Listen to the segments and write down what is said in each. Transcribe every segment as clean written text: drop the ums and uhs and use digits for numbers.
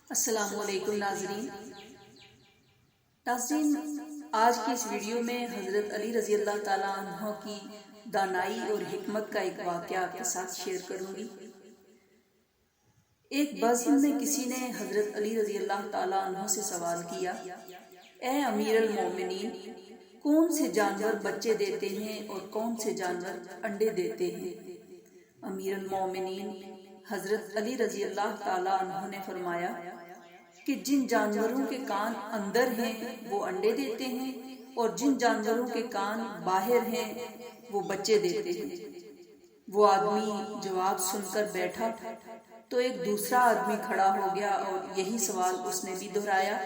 السلام علیکم ناظرین، آج کی اس ویڈیو میں حضرت علی رضی اللہ تعالیٰ عنہ کی دانائی اور حکمت کا ایک واقعہ آپ کے ساتھ شیئر کروں گی۔ ایک بزم میں کسی نے حضرت علی رضی اللہ تعالیٰ عنہ سے سوال کیا، اے امیر المومنین، کون سے جانور بچے دیتے ہیں اور کون سے جانور انڈے دیتے ہیں؟ امیر المومنین حضرت علی رضی اللہ تعالیٰ عنہ نے فرمایا کہ جن جانوروں کے کان اندر ہیں وہ انڈے دیتے ہیں اور جن جانوروں کے کان باہر ہیں وہ بچے دیتے ہیں۔ وہ آدمی جواب سن کر بیٹھا تو ایک دوسرا آدمی کھڑا ہو گیا اور یہی سوال اس نے بھی دہرایا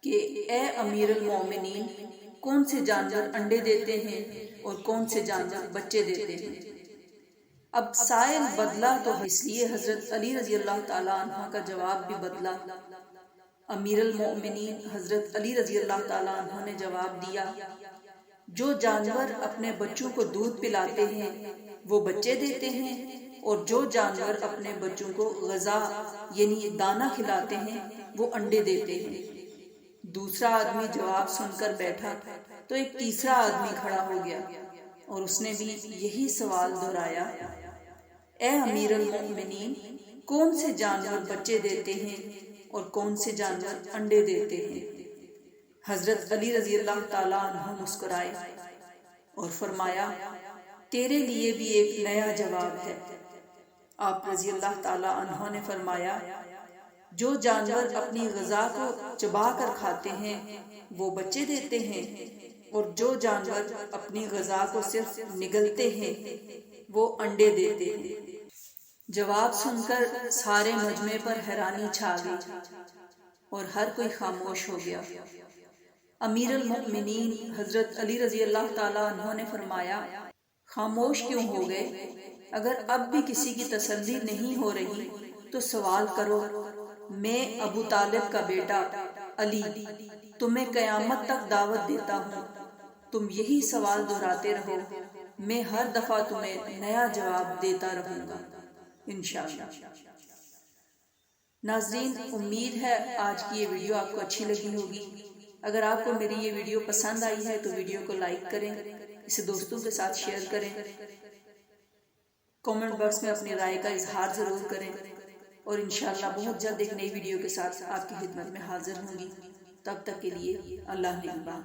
کہ اے امیر المومنین، کون سے جانور انڈے دیتے ہیں اور کون سے جانور بچے دیتے ہیں؟ اب سائل بدلا تو اس لیے حضرت علی رضی اللہ تعالیٰ عنہ کا جواب بھی بدلا۔ امیر المؤمنین حضرت علی رضی اللہ تعالیٰ عنہ نے جواب دیا، جو جانور اپنے بچوں کو دودھ پلاتے ہیں وہ بچے دیتے ہیں اور جو جانور اپنے بچوں کو غذا یعنی دانہ کھلاتے ہیں وہ انڈے دیتے ہیں۔ دوسرا آدمی جواب سن کر بیٹھا تو ایک تیسرا آدمی کھڑا ہو گیا اور اس نے بھی یہی سوال دہرایا، اے امیر المؤمنین، کون سے جانور بچے دیتے ہیں اور کون سے جانور انڈے دیتے ہیں؟ حضرت علی رضی اللہ تعالیٰ عنہ مسکرائے اور فرمایا، تیرے لیے بھی ایک نیا جواب ہے۔ آپ رضی اللہ تعالیٰ عنہ نے فرمایا، جو جانور اپنی غذا کو چبا کر کھاتے ہیں وہ بچے دیتے ہیں اور جو جانور اپنی غذا کو صرف نگلتے ہیں وہ انڈے دیتے ہیں۔ جواب سن کر سارے مجمع پر حیرانی چھا گئی اور ہر کوئی خاموش ہو گیا۔ امیر المؤمنین حضرت علی رضی اللہ تعالیٰ عنہ نے فرمایا، خاموش کیوں ہو گئے؟ اگر اب بھی کسی کی تسلی نہیں ہو رہی تو سوال کرو۔ میں ابو طالب کا بیٹا علی تمہیں قیامت تک دعوت دیتا ہوں، تم یہی سوال دہراتے رہو، میں ہر دفعہ تمہیں نیا جواب دیتا رہوں گا انشاءاللہ۔ ناظرین، امید ہے آج کی یہ ویڈیو آپ کو اچھی لگی ہوگی۔ اگر آپ کو میری یہ ویڈیو پسند آئی ہے تو ویڈیو کو لائک کریں، اسے دوستوں کے ساتھ شیئر کریں، کامنٹ باکس میں اپنی رائے کا اظہار ضرور کریں اور انشاءاللہ بہت جلد ایک نئی ویڈیو کے ساتھ آپ کی خدمت میں حاضر ہوں گی۔ تب تک کے لیے اللہ نگہبان۔